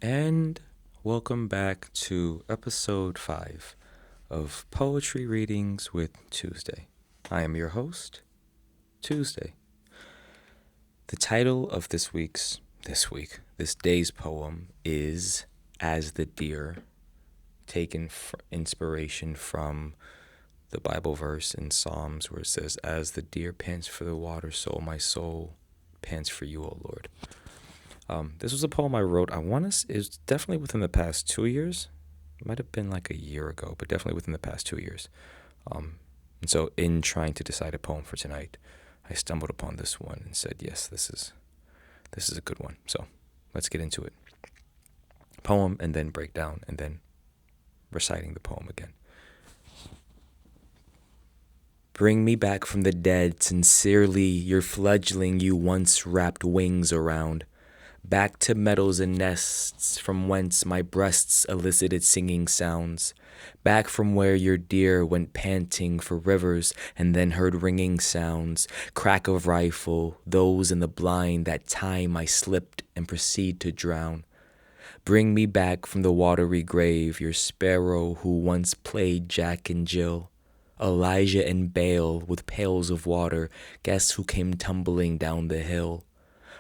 And welcome back to episode 5 of Poetry Readings with Tuesday. I am your host, Tuesday. The title of this day's poem is As the Deer, taken inspiration from the Bible verse in Psalms where it says, As the deer pants for the water, so my soul pants for you, O Lord. This was a poem I wrote. It's definitely within the past 2 years. It might have been like a year ago, but definitely within the past 2 years. And so, in trying to decide a poem for tonight, I stumbled upon this one and said, "Yes, this is a good one." So, let's get into it. Poem, and then breakdown, and then reciting the poem again. Bring me back from the dead, sincerely, your fledgling you once wrapped wings around. Back to meadows and nests from whence my breasts elicited singing sounds. Back from where your deer went panting for rivers and then heard ringing sounds. Crack of rifle, those in the blind that time I slipped and proceed to drown. Bring me back from the watery grave, your sparrow who once played Jack and Jill. Elijah and Baal with pails of water, guess who came tumbling down the hill?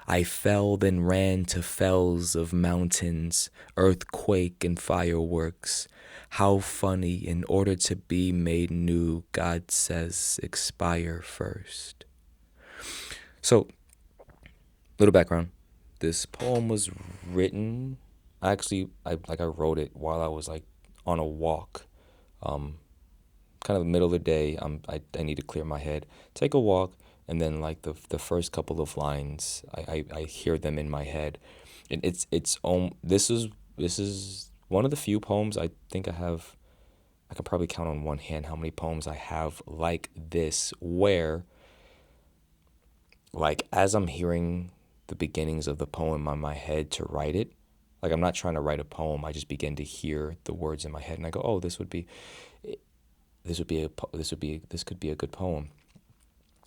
I fell, then ran to fells of mountains, earthquake and fireworks. How funny, in order to be made new, God says expire first. So, little background. This poem was written, I wrote it while I was like on a walk. Kind of the middle of the day, I need to clear my head, take a walk, and then like the first couple of lines, I hear them in my head, and this is one of the few poems I think I have. I can probably count on one hand how many poems I have like this, where like as I'm hearing the beginnings of the poem in my head to write it, like I'm not trying to write a poem, I just begin to hear the words in my head, and I go, oh, this could be a good poem.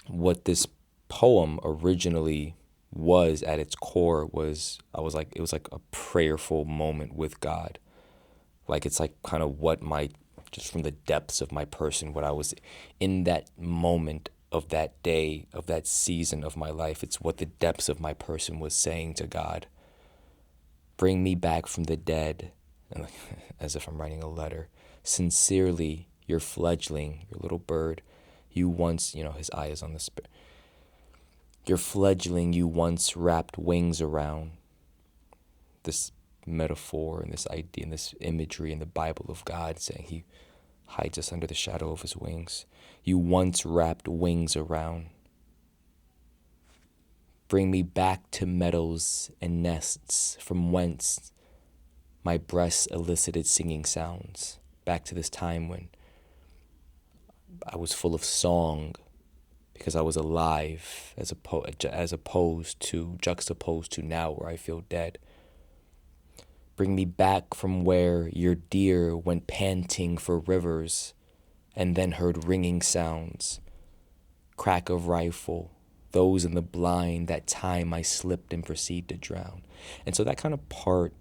What this poem originally was at its core was, it was like a prayerful moment with God. Like it's like kind of what my, just from the depths of my person, what I was in that moment of that day, of that season of my life. It's what the depths of my person was saying to God. Bring me back from the dead, and like, as if I'm writing a letter. Sincerely, your fledgling, your little bird, you once, his eye is on the spirit. Your fledgling you once wrapped wings around. This metaphor and this idea and this imagery in the Bible of God saying he hides us under the shadow of his wings. You once wrapped wings around. Bring me back to meadows and nests from whence my breasts elicited singing sounds. Back to this time when I was full of song because I was alive, as opposed to, juxtaposed to now where I feel dead. Bring me back from where your deer went panting for rivers and then heard ringing sounds. Crack of rifle, those in the blind, that time I slipped and proceed to drown. And so that kind of part,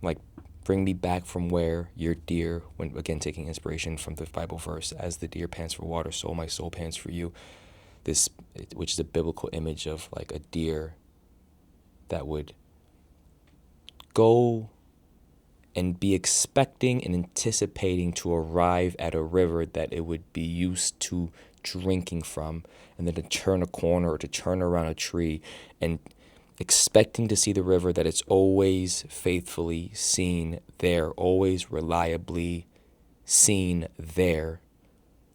like, bring me back from where your deer, when again taking inspiration from the Bible verse, as the deer pants for water, so my soul pants for you. This, which is a biblical image of like a deer that would go and be expecting and anticipating to arrive at a river that it would be used to drinking from, and then to turn a corner or to turn around a tree and expecting to see the river that it's always faithfully seen there, always reliably seen there.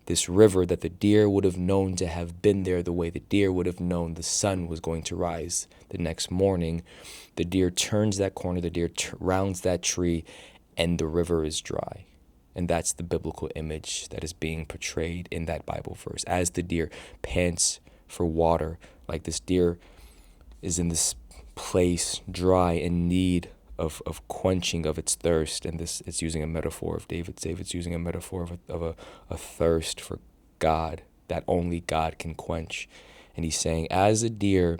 This river that the deer would have known to have been there the way the deer would have known the sun was going to rise the next morning. The deer turns that corner, the deer rounds that tree, and the river is dry. And that's the biblical image that is being portrayed in that Bible verse. As the deer pants for water, like this deer is in this place dry, in need of quenching of its thirst. And this, it's using a metaphor of David's using a metaphor of a thirst for God that only God can quench. And he's saying, as a deer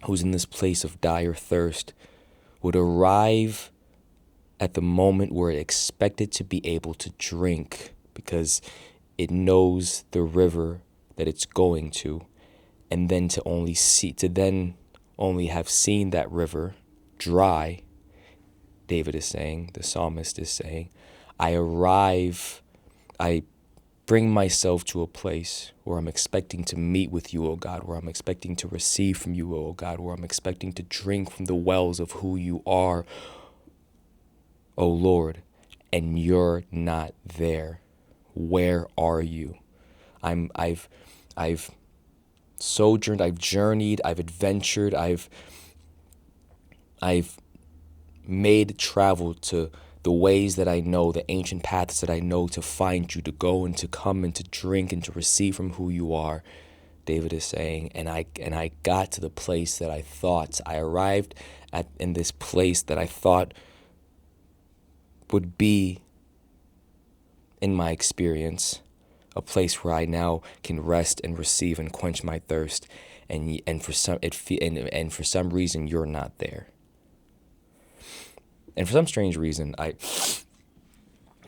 who's in this place of dire thirst, would arrive at the moment where it expected to be able to drink because it knows the river that it's going to, and then to then only have seen that river dry. David is saying, the psalmist is saying, I bring myself to a place where I'm expecting to meet with you, O God, where I'm expecting to receive from you, O God, where I'm expecting to drink from the wells of who you are, O Lord, and you're not there. Where are you? I've sojourned, I've journeyed, I've adventured, I've made travel to the ways that I know, the ancient paths that I know to find you, to go and to come and to drink and to receive from who you are. David is saying, and I got to the place that I arrived in this place that I thought would be, in my experience, a place where I now can rest and receive and quench my thirst, and for some reason you're not there. And for some strange reason,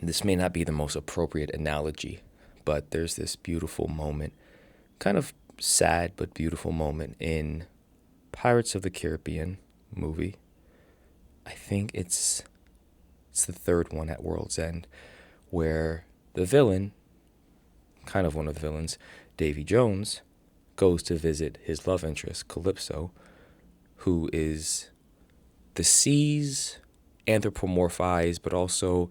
this may not be the most appropriate analogy, but there's this beautiful moment, kind of sad but beautiful moment in Pirates of the Caribbean movie. I think it's the third one, at World's End, where the villain, kind of one of the villains, Davy Jones, goes to visit his love interest, Calypso, who is the sea's anthropomorphized, but also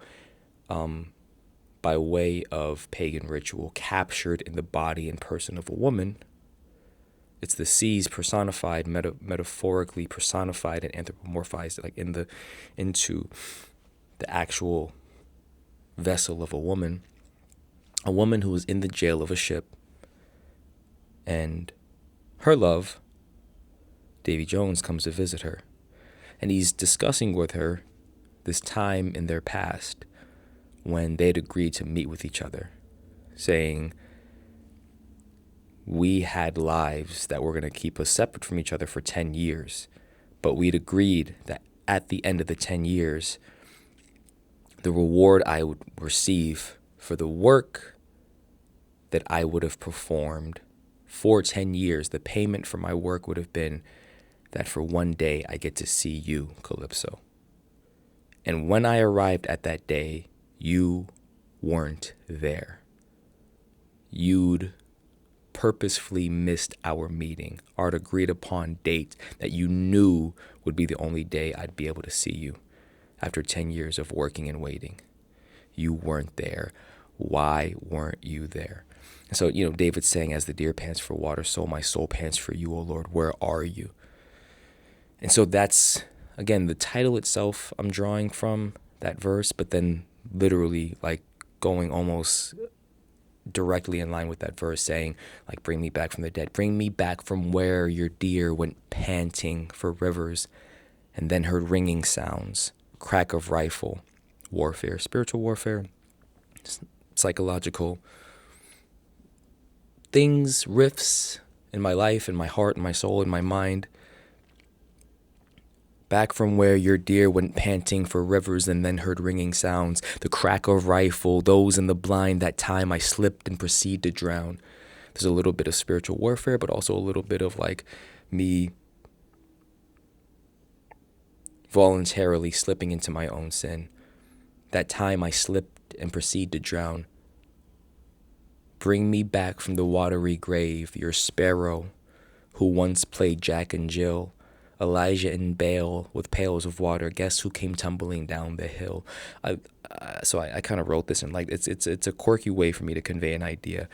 by way of pagan ritual, captured in the body and person of a woman. It's the seas personified, metaphorically personified and anthropomorphized, like into the actual vessel of a woman who was in the jail of a ship, and her love, Davy Jones, comes to visit her, and he's discussing with her this time in their past when they'd agreed to meet with each other, saying, we had lives that were going to keep us separate from each other for 10 years, but we'd agreed that at the end of the 10 years, the reward I would receive for the work that I would have performed for 10 years, the payment for my work would have been that for one day I get to see you, Calypso. And when I arrived at that day, you weren't there. You'd purposefully missed our meeting, our agreed upon date that you knew would be the only day I'd be able to see you after 10 years of working and waiting. You weren't there. Why weren't you there? And so, David's saying, as the deer pants for water, so my soul pants for you, O Lord. Where are you? And so that's, again, the title itself I'm drawing from that verse, but then literally like going almost directly in line with that verse, saying, like, bring me back from the dead. Bring me back from where your deer went panting for rivers and then heard ringing sounds, crack of rifle, warfare, spiritual warfare, psychological things, rifts in my life, in my heart, in my soul, in my mind. Back from where your deer went panting for rivers and then heard ringing sounds, the crack of rifle, those in the blind, that time I slipped and proceed to drown. There's a little bit of spiritual warfare, but also a little bit of like me voluntarily slipping into my own sin. That time I slipped and proceed to drown. Bring me back from the watery grave, your sparrow, who once played Jack and Jill, Elijah and Baal with pails of water. Guess who came tumbling down the hill? So I kind of wrote this, and like it's a quirky way for me to convey an idea.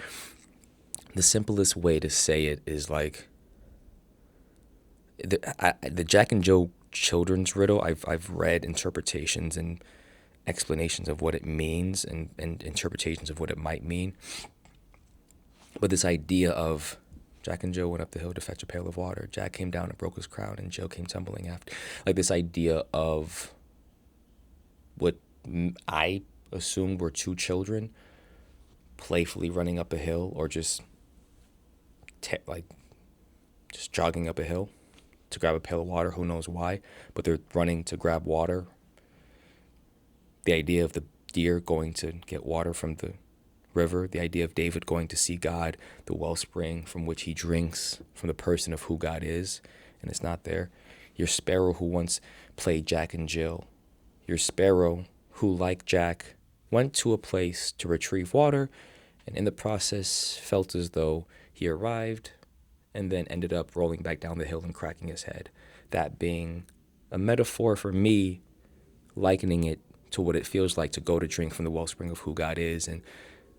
The simplest way to say it is like the Jack and Jill children's riddle. I've read interpretations and explanations of what it means and interpretations of what it might mean. But this idea of Jack and Jill went up the hill to fetch a pail of water. Jack came down and broke his crown, and Jill came tumbling after. Like this idea of what I assumed were two children playfully running up a hill, or just jogging up a hill to grab a pail of water. Who knows why? But they're running to grab water. The idea of the deer going to get water from the river, the idea of David going to see God, the wellspring from which he drinks from the person of who God is, and it's not there. Your sparrow who once played Jack and Jill. Your sparrow who, like Jack, went to a place to retrieve water, and in the process felt as though he arrived and then ended up rolling back down the hill and cracking his head. That being a metaphor for me, likening it to what it feels like to go to drink from the wellspring of who God is, and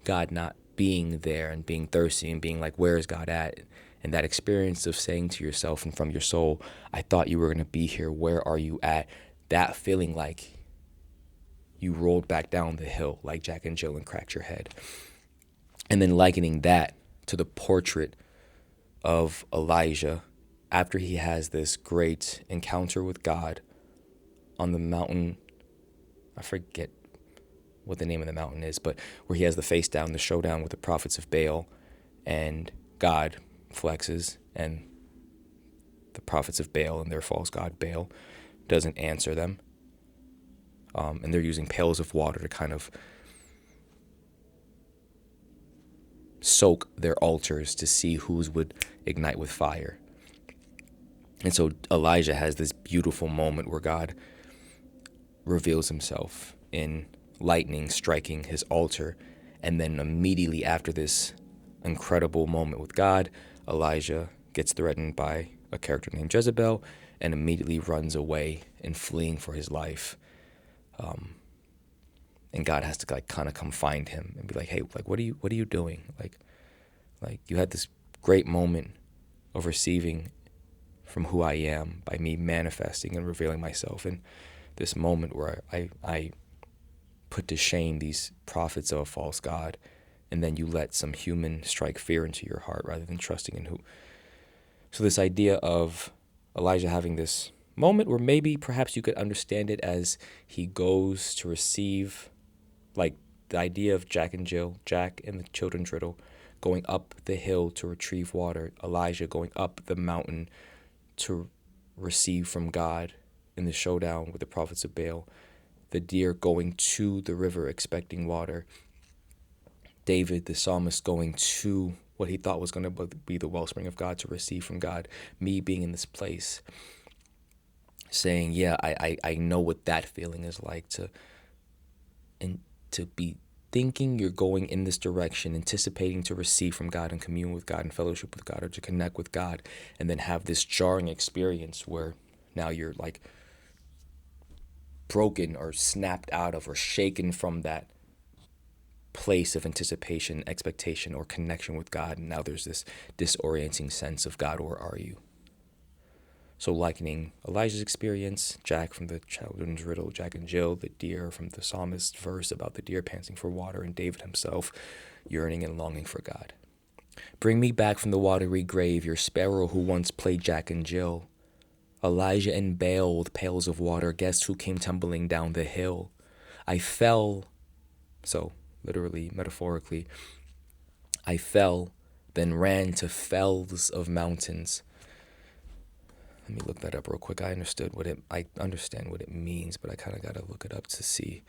God not being there and being thirsty and being like, where is God at? And that experience of saying to yourself and from your soul, I thought you were going to be here. Where are you at? That feeling like you rolled back down the hill like Jack and Jill and cracked your head. And then likening that to the portrait of Elijah after he has this great encounter with God on the mountain. I forget what the name of the mountain is, but where he has the face down, the showdown with the prophets of Baal, and God flexes, and the prophets of Baal and their false god Baal doesn't answer them. And they're using pails of water to kind of soak their altars to see whose would ignite with fire. And so Elijah has this beautiful moment where God reveals himself in lightning striking his altar. And then immediately after this incredible moment with God, Elijah gets threatened by a character named Jezebel and immediately runs away and fleeing for his life. And God has to like kind of come find him and be like, hey, like, what are you doing? Like you had this great moment of receiving from who I am by me manifesting and revealing myself. And this moment where I put to shame these prophets of a false God, and then you let some human strike fear into your heart rather than trusting in who. So this idea of Elijah having this moment where maybe perhaps you could understand it as he goes to receive, like the idea of Jack and Jill, Jack and the children's riddle, going up the hill to retrieve water, Elijah going up the mountain to receive from God in the showdown with the prophets of Baal, the deer going to the river expecting water, David the psalmist going to what he thought was going to be the wellspring of God to receive from God, me being in this place saying, yeah, I know what that feeling is like, to be thinking you're going in this direction, anticipating to receive from God and commune with God and fellowship with God or to connect with God, and then have this jarring experience where now you're like broken or snapped out of or shaken from that place of anticipation, expectation, or connection with God, and now there's this disorienting sense of God, where are you? So likening Elijah's experience, Jack from the children's riddle, Jack and Jill, the deer from the psalmist's verse about the deer panting for water, and David himself yearning and longing for God. Bring me back from the watery grave, your sparrow who once played Jack and Jill. Elijah and Baal with pails of water, guess who came tumbling down the hill? I fell, so literally, metaphorically, I fell, then ran to fells of mountains. Let me look that up real quick. I understand what it means, but I kind of got to look it up to see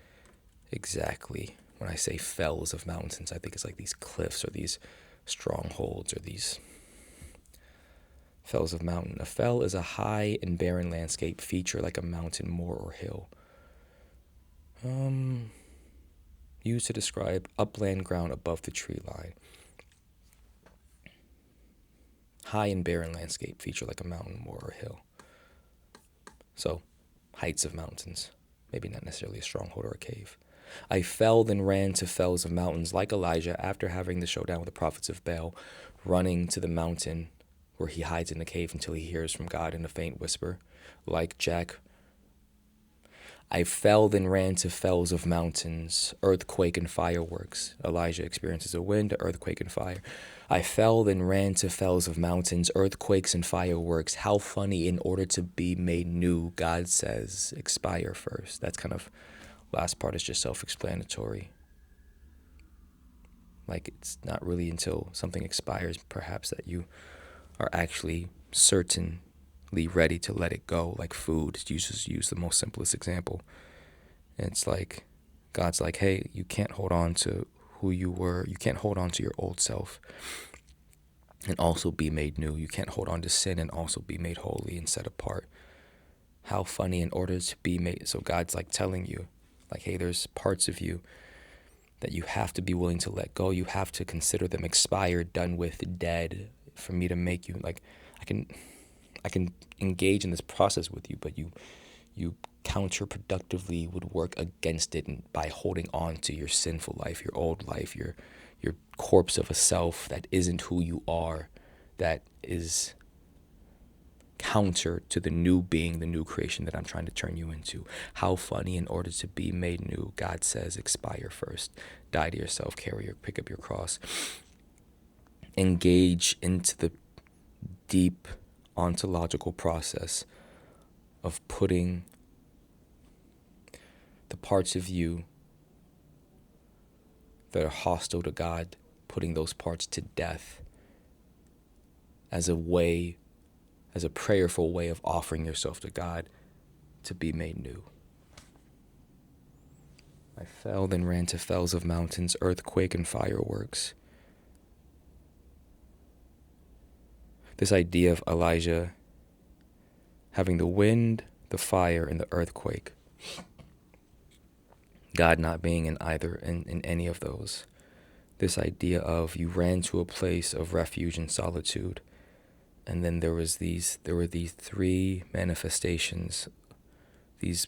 exactly. When I say fells of mountains, I think it's like these cliffs or these strongholds or these fells of mountain. A fell is a high and barren landscape feature like a mountain, moor, or hill. Used to describe upland ground above the tree line. High and barren landscape feature like a mountain, moor, or hill. So, heights of mountains. Maybe not necessarily a stronghold or a cave. I fell, then ran to fells of mountains like Elijah after having the showdown with the prophets of Baal, running to the mountain where he hides in the cave until he hears from God in a faint whisper. Like Jack, I fell, then ran to fells of mountains, earthquake and fireworks. Elijah experiences a wind, earthquake, and fire. I fell, then ran to fells of mountains, earthquakes, and fireworks. How funny, in order to be made new, God says, expire first. That's kind of, last part is just self-explanatory. Like, it's not really until something expires, perhaps, that you are actually certain ready to let it go, like food. You just use the most simplest example. And it's like God's like, hey, you can't hold on to who you were. You can't hold on to your old self and also be made new. You can't hold on to sin and also be made holy and set apart. How funny, in order to be made. So God's like telling you, like, hey, there's parts of you that you have to be willing to let go. You have to consider them expired, done with, dead, for me to make you. Like, I can engage in this process with you, but you counterproductively would work against it by holding on to your sinful life, your old life, your corpse of a self that isn't who you are, that is counter to the new being, the new creation that I'm trying to turn you into. How funny, in order to be made new, God says, expire first. Die to yourself, pick up your cross. Engage into the deep ontological process of putting the parts of you that are hostile to God, putting those parts to death as a prayerful way of offering yourself to God to be made new. I fell, then ran to fells of mountains, earthquake and fireworks. This idea of Elijah having the wind, the fire, and the earthquake. God not being in any of those. This idea of you ran to a place of refuge and solitude. And then there were these three manifestations, these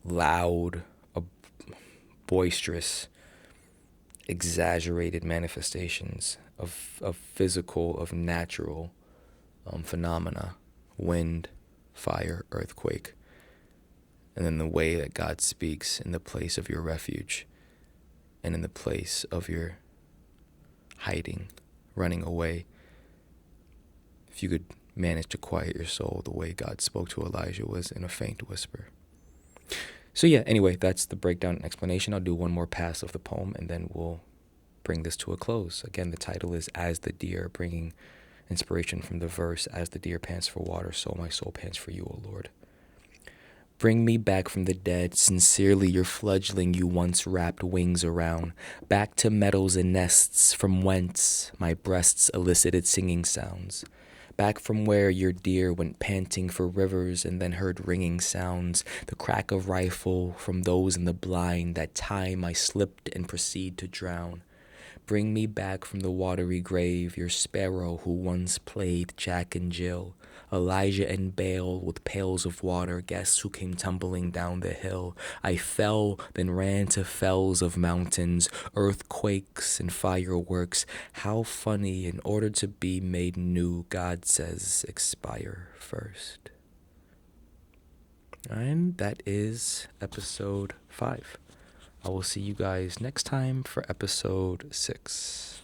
loud, boisterous, exaggerated manifestations of physical, of natural phenomena: wind, fire, earthquake. And then the way that God speaks in the place of your refuge and in the place of your hiding, running away. If you could manage to quiet your soul, the way God spoke to Elijah was in a faint whisper. So yeah, anyway, that's the breakdown and explanation. I'll do one more pass of the poem and then we'll bring this to a close. Again, the title is As the Deer, bringing inspiration from the verse, as the deer pants for water, so my soul pants for you, O Lord. Bring me back from the dead, sincerely your fledgling you once wrapped wings around, back to meadows and nests from whence my breasts elicited singing sounds, back from where your deer went panting for rivers and then heard ringing sounds, the crack of rifle from those in the blind, that time I slipped and proceed to drown. Bring me back from the watery grave, your sparrow who once played Jack and Jill, Elijah and Baal with pails of water, guess who came tumbling down the hill. I fell, then ran to fells of mountains, earthquakes and fireworks. How funny, in order to be made new, God says, expire first. And that is episode 5. I will see you guys next time for episode 6.